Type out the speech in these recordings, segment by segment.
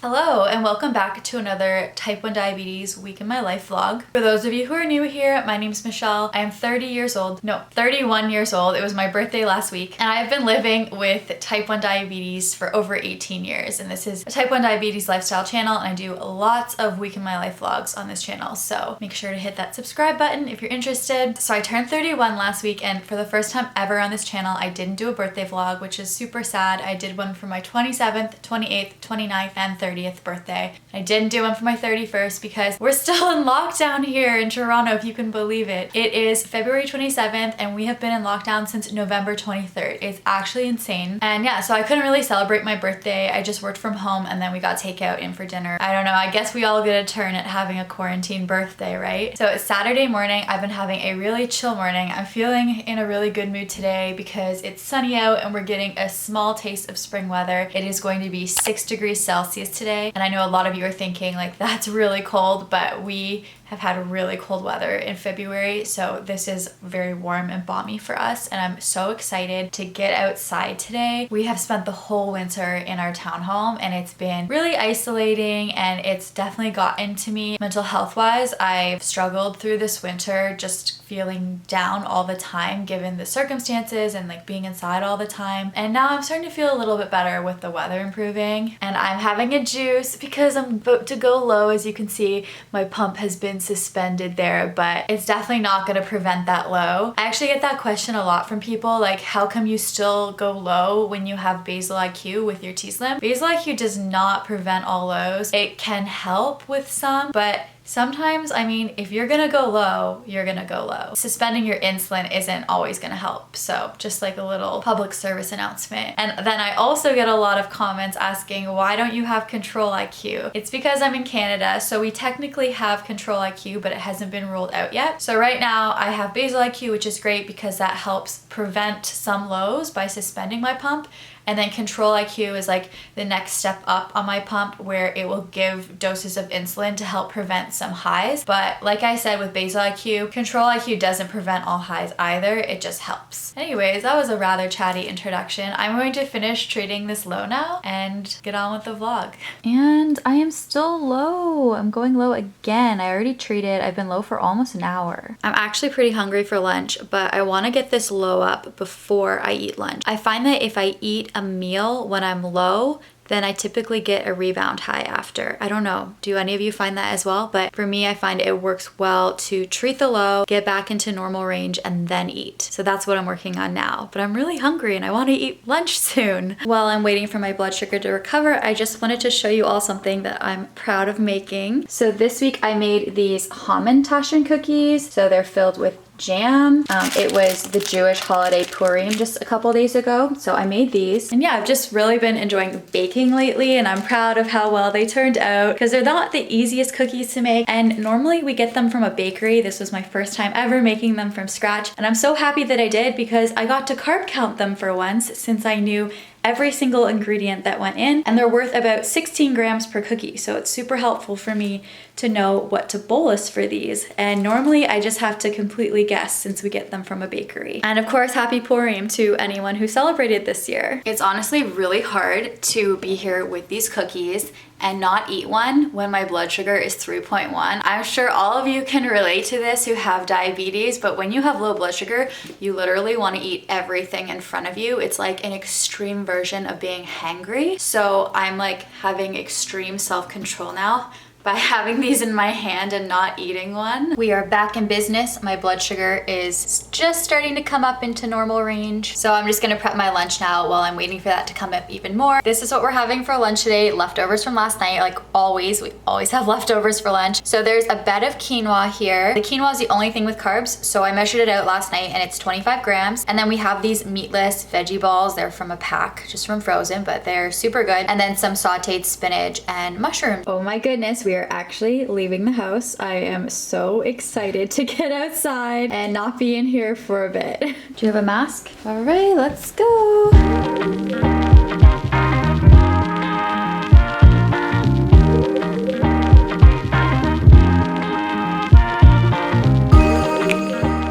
Hello and welcome back to another Type 1 Diabetes Week in My Life vlog. For those of you who are new here, my name's Michelle. I am 31 years old. It was my birthday last week and I've been living with Type 1 diabetes for over 18 years, and this is a Type 1 Diabetes lifestyle channel and I do lots of Week in My Life vlogs on this channel, so make sure to hit that subscribe button if you're interested. So I turned 31 last week and for the first time ever on this channel I didn't do a birthday vlog, which is super sad. I did one for my 27th, 28th, 29th, and 30th birthday. I didn't do one for my 31st because we're still in lockdown here in Toronto, if you can believe it. It is February 27th and we have been in lockdown since November 23rd. It's actually insane. And yeah, so I couldn't really celebrate my birthday. I just worked from home and then we got takeout in for dinner. I don't know, I guess we all get a turn at having a quarantine birthday, right? So it's Saturday morning. I've been having a really chill morning. I'm feeling in a really good mood today because it's sunny out and we're getting a small taste of spring weather. It is going to be 6 degrees Celsius today. And I know a lot of you are thinking like that's really cold, but we have had really cold weather in February, so this is very warm and balmy for us and I'm so excited to get outside today. We have spent the whole winter in our townhome and it's been really isolating and it's definitely gotten to me mental health wise. I've struggled through this winter just feeling down all the time given the circumstances and like being inside all the time, and now I'm starting to feel a little bit better with the weather improving. And I'm having a juice because I'm about to go low. As you can see, my pump has been suspended there, but it's definitely not going to prevent that low. I actually get that question a lot from people, like how come you still go low when you have basal IQ with your T-Slim? Basal IQ does not prevent all lows. It can help with some, but sometimes, I mean, if you're gonna go low, you're gonna go low. Suspending your insulin isn't always gonna help. So just like a little public service announcement. And then I also get a lot of comments asking, why don't you have control IQ? It's because I'm in Canada, so we technically have control IQ, but it hasn't been rolled out yet. So right now I have basal IQ, which is great because that helps prevent some lows by suspending my pump. And then control IQ is like the next step up on my pump where it will give doses of insulin to help prevent some highs. But like I said with basal IQ, control IQ doesn't prevent all highs either, it just helps. Anyways, that was a rather chatty introduction. I'm going to finish treating this low now and get on with the vlog. And I am still low. I'm going low again. I already treated. I've been low for almost an hour. I'm actually pretty hungry for lunch, but I want to get this low up before I eat lunch. I find that if I eat a meal when I'm low, then I typically get a rebound high after. I don't know, do any of you find that as well? But for me, I find it works well to treat the low, get back into normal range, and then eat. So that's what I'm working on now. But I'm really hungry and I want to eat lunch soon. While I'm waiting for my blood sugar to recover, I just wanted to show you all something that I'm proud of making. So this week I made these Hamantaschen cookies. So they're filled with jam. It was the Jewish holiday Purim just a couple days ago, so I made these. And yeah, I've just really been enjoying baking lately and I'm proud of how well they turned out because they're not the easiest cookies to make, and normally we get them from a bakery. This was my first time ever making them from scratch and I'm so happy that I did because I got to carb count them for once since I knew every single ingredient that went in, and they're worth about 16 grams per cookie, so it's super helpful for me to know what to bolus for these. And normally I just have to completely guess since we get them from a bakery. And of course, happy Purim to anyone who celebrated this year. It's honestly really hard to be here with these cookies and not eat one when my blood sugar is 3.1. I'm sure all of you can relate to this who have diabetes, but when you have low blood sugar, you literally want to eat everything in front of you. It's like an extreme version of being hangry. So I'm like having extreme self-control now by having these in my hand and not eating one. We are back in business. My blood sugar is just starting to come up into normal range. So I'm just gonna prep my lunch now while I'm waiting for that to come up even more. This is what we're having for lunch today. Leftovers from last night, like always. We always have leftovers for lunch. So there's a bed of quinoa here. The quinoa is the only thing with carbs. So I measured it out last night and it's 25 grams. And then we have these meatless veggie balls. They're from a pack, just from frozen, but they're super good. And then some sauteed spinach and mushrooms. Oh my goodness, we are actually leaving the house. I am so excited to get outside and not be in here for a bit. Do you have a mask? All right, let's go.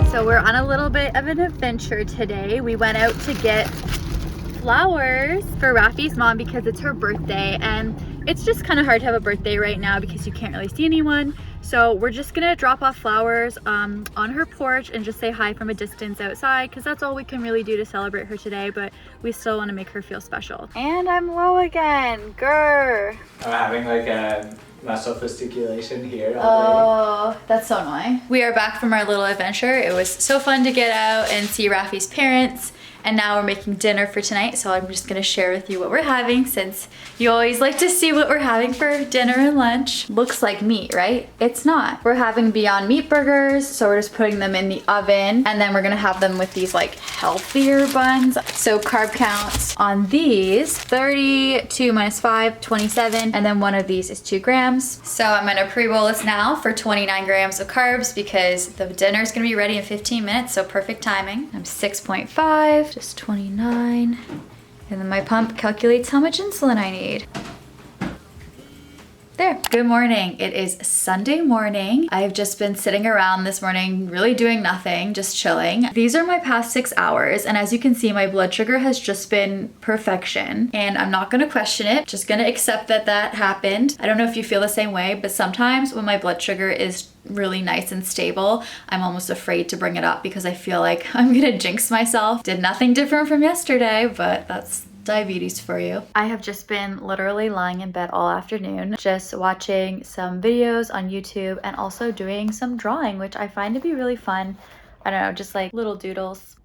So we're on a little bit of an adventure today. We went out to get flowers for Rafi's mom because it's her birthday, and It's just kind of hard to have a birthday right now because you can't really see anyone. So we're just gonna drop off flowers on her porch and just say hi from a distance outside, because that's all we can really do to celebrate her today, but we still want to make her feel special. And I'm low again, grr. I'm having like a muscle fasciculation here all day. Oh, that's so annoying. We are back from our little adventure. It was so fun to get out and see Rafi's parents. And now we're making dinner for tonight, so I'm just gonna share with you what we're having, since you always like to see what we're having for dinner and lunch. Looks like meat, right? It's not. We're having Beyond Meat burgers, so we're just putting them in the oven, and then we're gonna have them with these like healthier buns. So carb counts on these, 32 minus 5, 27, and then one of these is 2 grams. So I'm gonna pre-bolus now for 29 grams of carbs because the dinner's gonna be ready in 15 minutes, so perfect timing. I'm 6.5. Just 29. And then my pump calculates how much insulin I need. There. Good morning. It is Sunday morning. I've just been sitting around this morning, really doing nothing, just chilling. These are my past 6 hours, and as you can see, my blood sugar has just been perfection, and I'm not gonna question it, just gonna accept that that happened. I don't know if you feel the same way, but sometimes when my blood sugar is really nice and stable, I'm almost afraid to bring it up because I feel like I'm gonna jinx myself. Did nothing different from yesterday, but that's diabetes for you. I have just been literally lying in bed all afternoon, just watching some videos on YouTube and also doing some drawing, which I find to be really fun. I don't know, just like little doodles.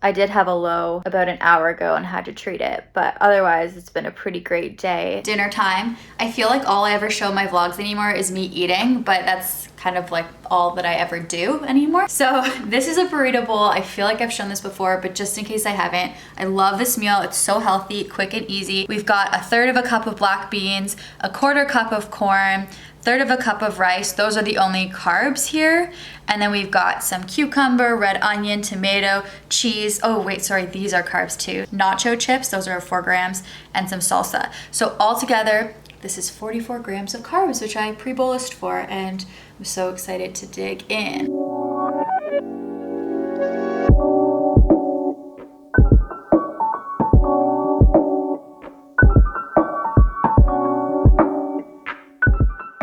I did have a low about an hour ago and had to treat it, but otherwise it's been a pretty great day. Dinner time. I feel like all I ever show in my vlogs anymore is me eating, but that's kind of like all that I ever do anymore. So this is a burrito bowl. I feel like I've shown this before, but just in case I haven't, I love this meal. It's so healthy, quick and easy. We've got 1/3 of a cup of black beans, 1/4 cup of corn, 1/3 of a cup of rice. Those are the only carbs here. And then we've got some cucumber, red onion, tomato, cheese. Oh wait, sorry, these are carbs too. Nacho chips, those are 4 grams, and some salsa. So altogether, this is 44 grams of carbs, which I pre-bolused for, and I'm so excited to dig in.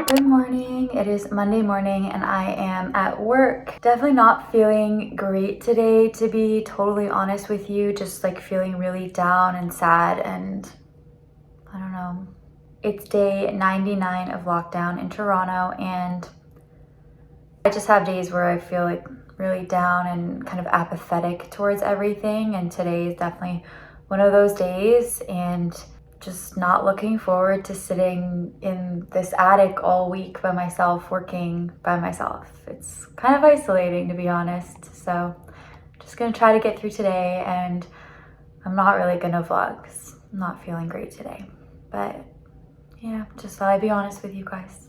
Good morning. It is Monday morning and I am at work. Definitely not feeling great today, to be totally honest with you. Just like feeling really down and sad, and I don't know. It's day 99 of lockdown in Toronto, and I just have days where I feel like really down and kind of apathetic towards everything, and today is definitely one of those days, and just not looking forward to sitting in this attic all week by myself, working by myself. It's kind of isolating, to be honest. So just gonna try to get through today, and I'm not really gonna vlog 'cause I'm not feeling great today. But yeah, just thought I'd be honest with you guys.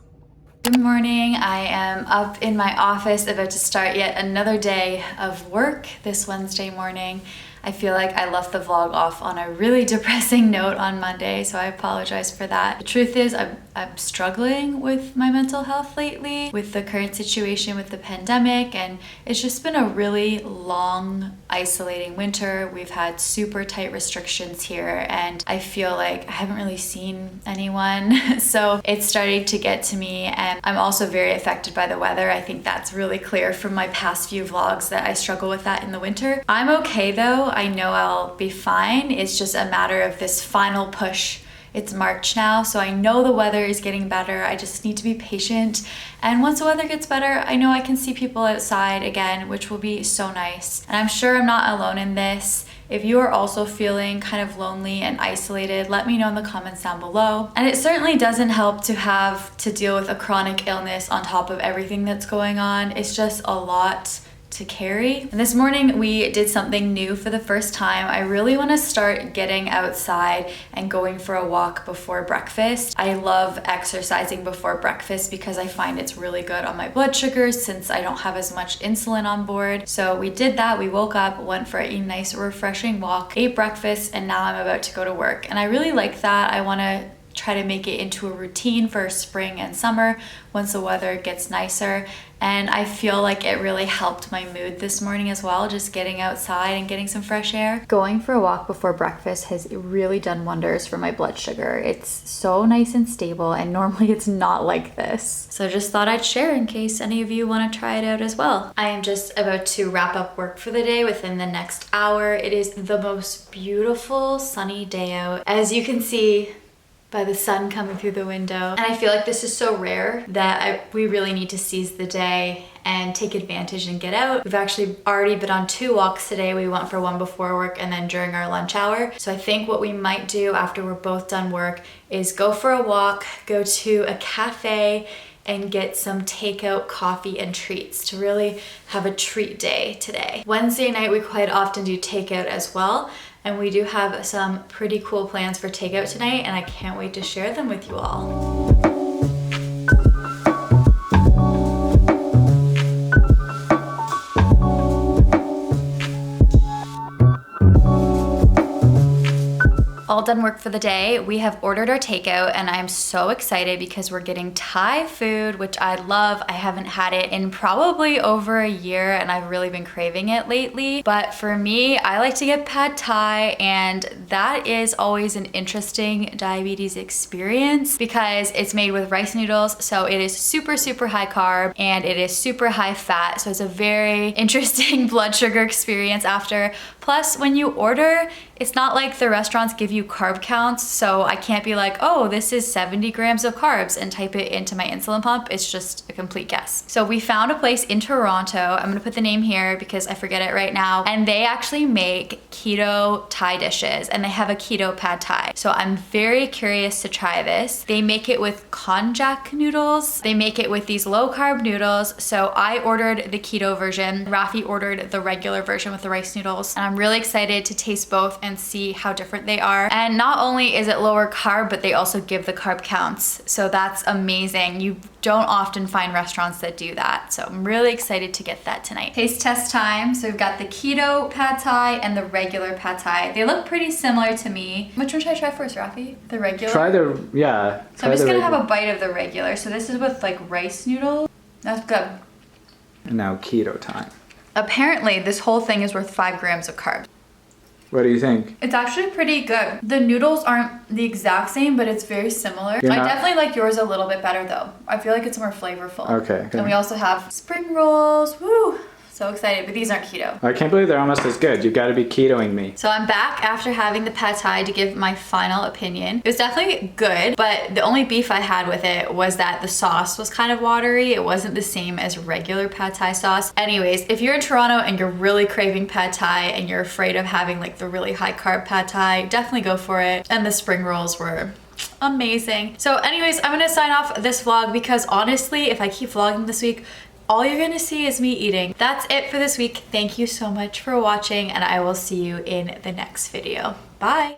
Good morning. I am up in my office about to start yet another day of work this Wednesday morning. I feel like I left the vlog off on a really depressing note on Monday, so I apologize for that. The truth is I'm struggling with my mental health lately with the current situation with the pandemic, and it's just been a really long, isolating winter. We've had super tight restrictions here, and I feel like I haven't really seen anyone. So it's starting to get to me, and I'm also very affected by the weather. I think that's really clear from my past few vlogs that I struggle with that in the winter. I'm okay though. I know I'll be fine. It's just a matter of this final push. It's March now, so I know the weather is getting better. I just need to be patient. And once the weather gets better, I know I can see people outside again, which will be so nice. And I'm sure I'm not alone in this. If you are also feeling kind of lonely and isolated, let me know in the comments down below. And it certainly doesn't help to have to deal with a chronic illness on top of everything that's going on. It's just a lot to carry. And this morning we did something new for the first time. I really want to start getting outside and going for a walk before breakfast. I love exercising before breakfast because I find it's really good on my blood sugars since I don't have as much insulin on board. So we did that. We woke up, went for a nice refreshing walk, ate breakfast, and now I'm about to go to work. And I really like that. I want to try to make it into a routine for spring and summer once the weather gets nicer. And I feel like it really helped my mood this morning as well, just getting outside and getting some fresh air. Going for a walk before breakfast has really done wonders for my blood sugar. It's so nice and stable, and normally it's not like this. So just thought I'd share in case any of you want to try it out as well. I am just about to wrap up work for the day within the next hour. It is the most beautiful sunny day out. As you can see by the sun coming through the window. And I feel like this is so rare that we really need to seize the day and take advantage and get out. We've actually already been on 2 walks today. We went for one before work and then during our lunch hour. So I think what we might do after we're both done work is go for a walk, go to a cafe, and get some takeout coffee and treats to really have a treat day today. Wednesday night, we quite often do takeout as well. And we do have some pretty cool plans for takeout tonight, and I can't wait to share them with you all. All done work for the day. We have ordered our takeout and I'm so excited because we're getting Thai food, which I love. I haven't had it in probably over a year and I've really been craving it lately. But for me, I like to get Pad Thai, and that is always an interesting diabetes experience because it's made with rice noodles. So it is super, super high carb and it is super high fat. So it's a very interesting blood sugar experience after. Plus, when you order, it's not like the restaurants give you carb counts, so I can't be like, oh, this is 70 grams of carbs and type it into my insulin pump. It's just a complete guess. So we found a place in Toronto. I'm gonna put the name here because I forget it right now. And they actually make keto Thai dishes and they have a keto pad Thai. So I'm very curious to try this. They make it with konjac noodles. They make it with these low carb noodles. So I ordered the keto version. Rafi ordered the regular version with the rice noodles. And I'm really excited to taste both and see how different they are. And not only is it lower carb, but they also give the carb counts. So that's amazing. You don't often find restaurants that do that. So I'm really excited to get that tonight. Taste test time. So we've got the keto pad Thai and the regular pad Thai. They look pretty similar to me. Which one should I try first, Rafi? The regular? Yeah. So I'm just gonna have a bite of the regular. So this is with like rice noodles. That's good. And now keto time. Apparently this whole thing is worth 5 grams of carbs. What do you think? It's actually pretty good. The noodles aren't the exact same, but it's very similar. I definitely like yours a little bit better though. I feel like it's more flavorful. Okay. And we also have spring rolls. Woo! So excited, but these aren't keto. I can't believe they're almost as good. You've got to be ketoing me. So I'm back after having the pad Thai to give my final opinion. It was definitely good, but the only beef I had with it was that the sauce was kind of watery. It wasn't the same as regular pad Thai sauce. Anyways, if you're in Toronto and you're really craving pad Thai and you're afraid of having like the really high carb pad Thai, definitely go for it. And the spring rolls were amazing. So anyways, I'm gonna sign off this vlog because honestly, if I keep vlogging this week, all you're gonna see is me eating. That's it for this week. Thank you so much for watching and I will see you in the next video. Bye.